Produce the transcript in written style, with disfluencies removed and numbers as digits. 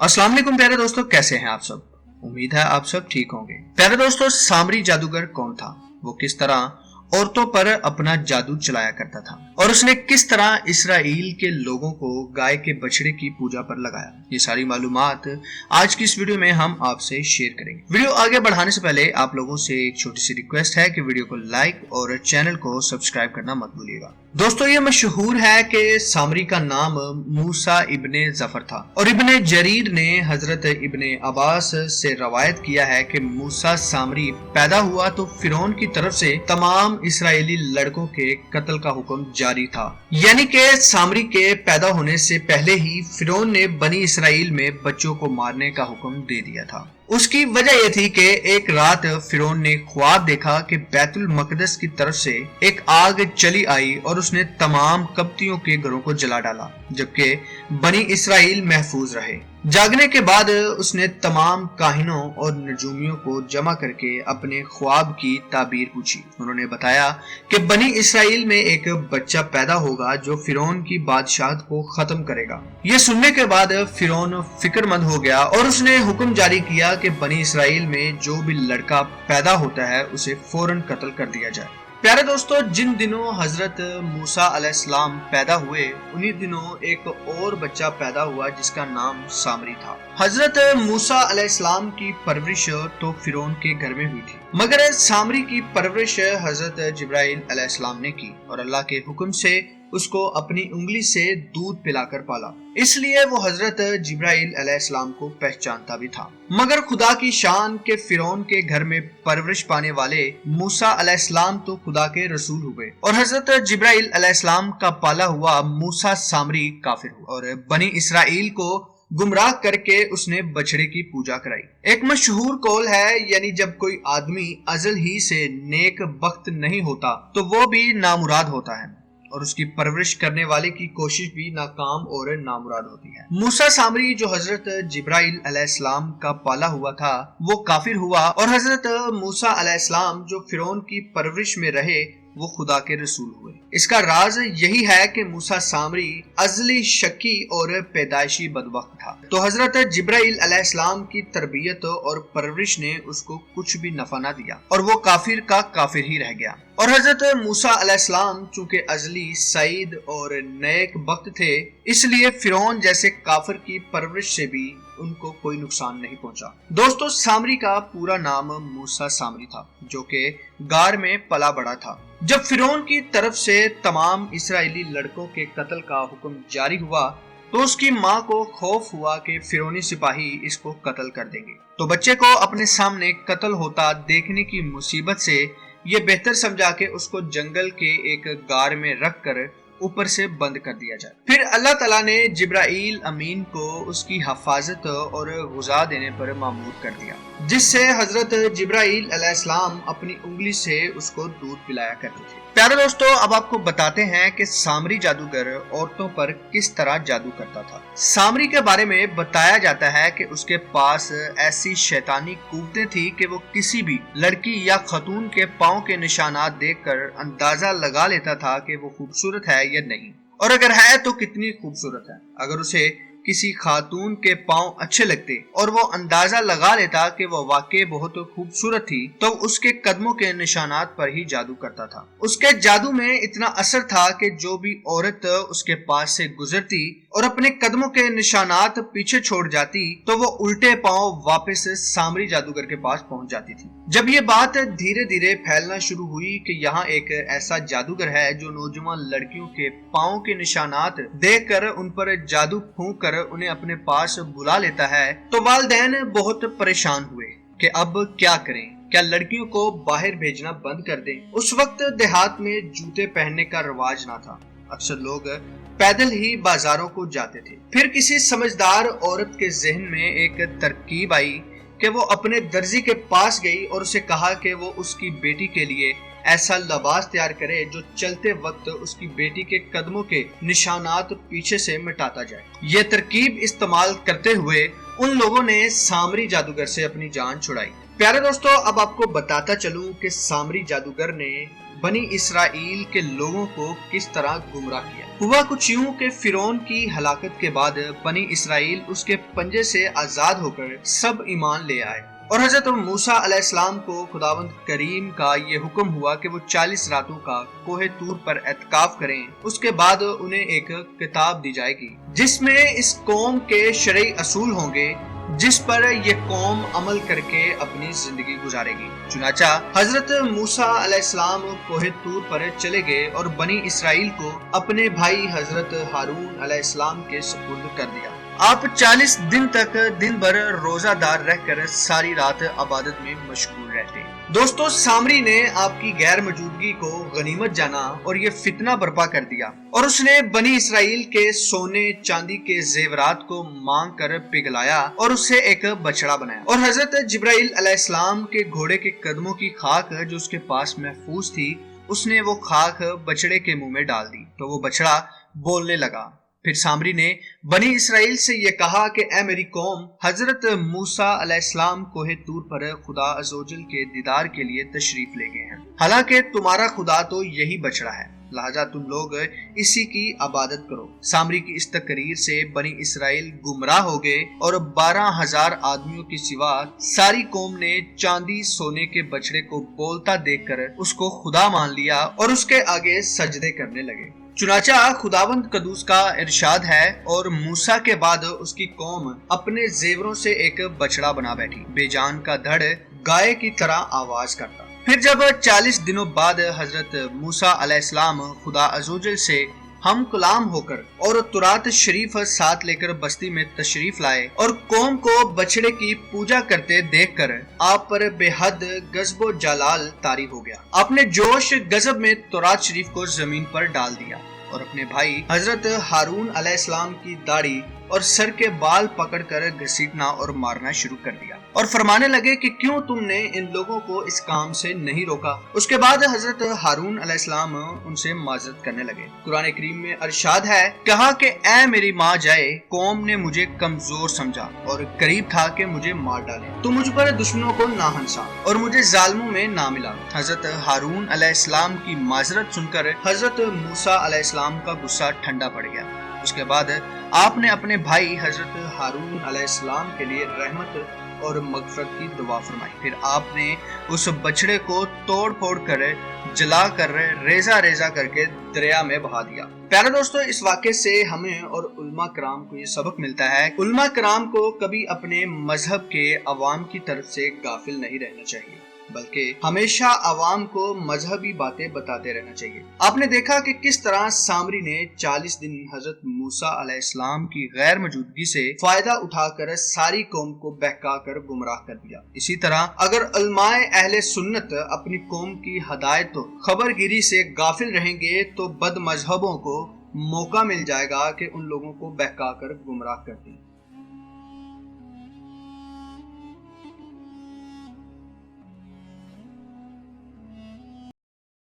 अस्सलाम वालेकुम प्यारे दोस्तों, कैसे हैं आप सब। उम्मीद है आप सब ठीक होंगे। प्यारे दोस्तों, सामरी जादूगर कौन था, वो किस तरह औरतों पर अपना जादू चलाया करता था और उसने किस तरह इसराइल के लोगों को गाय के बछड़े की पूजा पर लगाया, ये सारी मालूमात आज की इस वीडियो में हम आपसे शेयर करेंगे। वीडियो आगे बढ़ाने से पहले आप लोगों से एक छोटी सी रिक्वेस्ट है कि वीडियो को लाइक और चैनल को सब्सक्राइब करना मत भूलिएगा। दोस्तों, ये मशहूर है कि सामरी का नाम मूसा इब्ने जफर था और इब्ने जरीर ने हजरत इब्ने अब्बास से रवायत किया है कि मूसा सामरी पैदा हुआ तो फिरौन की तरफ से तमाम इसराइली लड़कों के कत्ल का हुक्म जारी था, यानी कि सामरी के पैदा होने से पहले ही फिरौन ने बनी इसराइल में बच्चों को मारने का हुक्म दे दिया था। उसकी वजह यह थी कि एक रात फिरौन ने ख्वाब देखा कि बैतुल मकदस की तरफ से एक आग चली आई और उसने तमाम कब्तियों के घरों को जला डाला, जबकि बनी इसराइल महफूज रहे। जागने के बाद उसने तमाम काहिनों और नजूमियों को जमा करके अपने ख्वाब की ताबीर पूछी। उन्होंने बताया कि बनी इसराइल में एक बच्चा पैदा होगा जो फिरौन की बादशाहत को खत्म करेगा। ये सुनने के बाद फिरौन फिक्रमंद हो गया और उसने हुक्म जारी किया कि बनी इसराइल में जो भी लड़का पैदा होता है उसे फौरन कत्ल कर दिया जाए। प्यारे दोस्तों, जिन दिनों हजरत मूसा अलैहिस्सलाम पैदा हुए उन्हीं दिनों एक और बच्चा पैदा हुआ जिसका नाम सामरी था। हजरत मूसा अलैहिस्सलाम की परवरिश तो फिरौन के घर में हुई थी, मगर सामरी की परवरिश हजरत जिब्राइल अलैहिस्सलाम ने की और अल्लाह के हुक्म से उसको अपनी उंगली से दूध पिलाकर पाला, इसलिए वो हजरत जिब्राइल अलैहिस्सलाम को पहचानता भी था। मगर खुदा की शान के फिरौन के घर में परवरिश पाने वाले मूसा अलैहिस्सलाम तो खुदा के रसूल हुए और हजरत जिब्राइल अलैहिस्सलाम का पाला हुआ मूसा सामरी काफिर हुआ और बनी इसराइल को गुमराह करके उसने बछड़े की पूजा कराई। एक मशहूर कौल है, यानी जब कोई आदमी अजल ही से नेक बख्त नहीं होता तो वो भी नामुराद होता है और उसकी परवरिश करने वाले की कोशिश भी नाकाम और नामुराद होती है। मूसा सामरी जो हजरत जिब्राइल अलैहिस्सलाम का पाला हुआ था वो काफिर हुआ और हजरत मूसा अलैहिस्सलाम जो फिरौन की परवरिश में रहे वो खुदा के रसूल हुए। इसका राज यही है कि मूसा सामरी अजली शकी और पैदाइशी बदबख्त था, तो हजरत जिब्राइल अलैहिस्सलाम की तरबियत और परवरिश ने उसको कुछ भी नफा ना दिया और वो काफिर का काफिर ही रह गया। और हजरत मूसा अलैहिस्सलाम चूंकि अजली सईद और नेक बख्त थे, इसलिए फिरौन जैसे काफिर की परवरिश से भी उनको कोई नुकसान नहीं पहुंचा। दोस्तों, सामरी का पूरा नाम मूसा सामरी था जो कि गार में पला बड़ा था। जब फिरौन की तरफ से तमाम इसराइली लड़कों के कत्ल का हुक्म जारी हुआ तो उसकी माँ को खौफ हुआ कि फिरौनी सिपाही इसको कत्ल कर देंगे, तो बच्चे को अपने सामने कत्ल होता देखने की मुसीबत से ये बेहतर समझा कि उसको जंगल के एक गार में रख कर ऊपर से बंद कर दिया जाए। फिर अल्लाह ताला ने जिब्राइल अमीन को उसकी हिफाजत और गुज़ा देने पर मामूर कर दिया, जिससे हजरत जिब्राइल अलैहिस्सलाम अपनी उंगली से उसको दूध पिलाया करते थे। प्यारे दोस्तों, अब आपको बताते हैं कि सामरी जादूगर औरतों पर किस तरह जादू करता था। सामरी के बारे में बताया जाता है कि उसके पास ऐसी शैतानी कुव्वतें थी कि वो किसी भी लड़की या खतून के पाँव के निशानात देखकर अंदाजा लगा लेता था कि वो खूबसूरत है या नहीं, और अगर है तो कितनी खूबसूरत है। अगर उसे किसी खातून के पाँव अच्छे लगते और वो अंदाजा लगा लेता कि वो वाकई बहुत खूबसूरत थी तो उसके कदमों के निशानात पर ही जादू करता था। उसके जादू में इतना असर था कि जो भी औरत उसके पास से गुजरती और अपने कदमों के निशानात पीछे छोड़ जाती तो वो उल्टे पाँव वापस सामरी जादूगर के पास पहुंच जाती थी। जब ये बात धीरे धीरे फैलना शुरू हुई कि यहाँ एक ऐसा जादूगर है जो नौजवान लड़कियों के पाँव के निशानात देखकर उन पर जादू फूंक कर उन्हें अपने पास बुला लेता है, तो वालिदैन बहुत परेशान हुए कि अब क्या करें, क्या लड़कियों को बाहर भेजना बंद कर दें। उस वक्त देहात में जूते पहनने का रिवाज ना था, अक्सर लोग पैदल ही बाजारों को जाते थे। फिर किसी समझदार औरत के जहन में एक तरकीब आई कि वो अपने दर्जी के पास गई और उसे कहा कि वो उसकी बेटी के लिए ऐसा लिबास तैयार करे जो चलते वक्त उसकी बेटी के कदमों के निशानात पीछे से मिटाता जाए। ये तरकीब इस्तेमाल करते हुए उन लोगों ने सामरी जादूगर से अपनी जान छुड़ाई। प्यारे दोस्तों, अब आपको बताता चलूं कि सामरी जादूगर ने बनी इसराइल के लोगों को किस तरह गुमराह किया। ہوا کچھ یوں کہ فرعون کی ہلاکت کے بعد بنی اسرائیل اس کے پنجے سے آزاد ہو کر سب ایمان لے آئے، اور حضرت موسیٰ علیہ السلام کو خداوند کریم کا یہ حکم ہوا کہ وہ 40 راتوں کا کوہ طور پر اعتکاف کریں۔ اس کے بعد انہیں ایک کتاب دی جائے گی جس میں اس قوم کے شرعی اصول ہوں گے، جس پر یہ قوم عمل کر کے اپنی زندگی گزارے گی۔ چنانچہ حضرت موسیٰ علیہ السلام کوہ طور پر چلے گئے اور بنی اسرائیل کو اپنے بھائی حضرت ہارون علیہ السلام کے سپرد کر دیا۔ آپ 40 دن تک دن بھر روزہ دار رہ کر ساری رات عبادت میں مشغول رہتے۔ دوستو، سامری نے آپ کی غیر موجودگی کو غنیمت جانا اور یہ فتنہ برپا کر دیا، اور اس نے بنی اسرائیل کے سونے چاندی کے زیورات کو مانگ کر پگھلایا اور اس سے ایک بچڑا بنایا، اور حضرت جبرائیل علیہ السلام کے گھوڑے کے قدموں کی خاک جو اس کے پاس محفوظ تھی، اس نے وہ خاک بچڑے کے منہ میں ڈال دی تو وہ بچڑا بولنے لگا۔ پھر سامری نے بنی اسرائیل سے یہ کہا کہ اے میری قوم، حضرت موسیٰ علیہ السلام کوہ طور پر خدا عزوجل کے دیدار کے لیے تشریف لے گئے ہیں، حالانکہ تمہارا خدا تو یہی بچڑا ہے، لہذا تم لوگ اسی کی عبادت کرو۔ سامری کی اس تقریر سے بنی اسرائیل گمراہ ہو گئے، اور 12,000 آدمیوں کی سوا ساری قوم نے چاندی سونے کے بچڑے کو بولتا دیکھ کر اس کو خدا مان لیا اور اس کے آگے سجدے کرنے لگے۔ چنانچہ خداوند قدوس کا ارشاد ہے، اور موسیٰ کے بعد اس کی قوم اپنے زیوروں سے ایک بچڑا بنا بیٹھی، بے جان کا دھڑ گائے کی طرح آواز کرتا۔ پھر جب 40 دنوں بعد حضرت موسیٰ علیہ السلام خدا عزوجل سے ہم کلام ہو کر اور تورات شریف ساتھ لے کر بستی میں تشریف لائے اور قوم کو بچڑے کی پوجا کرتے دیکھ کر آپ پر بے حد غضب و جلال طاری ہو گیا۔ آپ نے جوش غضب میں تورات شریف کو زمین پر ڈال دیا اور اپنے بھائی حضرت ہارون علیہ السلام کی داڑھی اور سر کے بال پکڑ کر گھسیٹنا اور مارنا شروع کر دیا، اور فرمانے لگے کہ کیوں تم نے ان لوگوں کو اس کام سے نہیں روکا۔ اس کے بعد حضرت ہارون علیہ السلام ان سے معذرت کرنے لگے۔ قرآن کریم میں ارشاد ہے، کہا کہ اے میری ماں جائے، قوم نے مجھے کمزور سمجھا اور قریب تھا کہ مجھے مار ڈالے، تو مجھ پر دشمنوں کو نہ ہنسا اور مجھے ظالموں میں نہ ملا۔ حضرت ہارون علیہ السلام کی معذرت سن کر حضرت موسیٰ علیہ السلام کا غصہ ٹھنڈا پڑ گیا۔ اس کے بعد آپ نے اپنے بھائی حضرت ہارون علیہ السلام کے لیے رحمت اور مغفرت کی دعا فرمائی۔ پھر آپ نے اس بچڑے کو توڑ پھوڑ کر جلا کر ریزہ ریزہ کر کے دریا میں بہا دیا۔ پیارے دوستو، اس واقعے سے ہمیں اور علماء کرام کو یہ سبق ملتا ہے، علماء کرام کو کبھی اپنے مذہب کے عوام کی طرف سے غافل نہیں رہنا چاہیے، بلکہ ہمیشہ عوام کو مذہبی باتیں بتاتے رہنا چاہیے۔ آپ نے دیکھا کہ کس طرح سامری نے 40 دن حضرت موسیٰ علیہ السلام کی غیر موجودگی سے فائدہ اٹھا کر ساری قوم کو بہکا کر گمراہ کر دیا۔ اسی طرح اگر علماء اہل سنت اپنی قوم کی ہدایت و خبر گیری سے غافل رہیں گے تو بد مذہبوں کو موقع مل جائے گا کہ ان لوگوں کو بہکا کر گمراہ کر دیں۔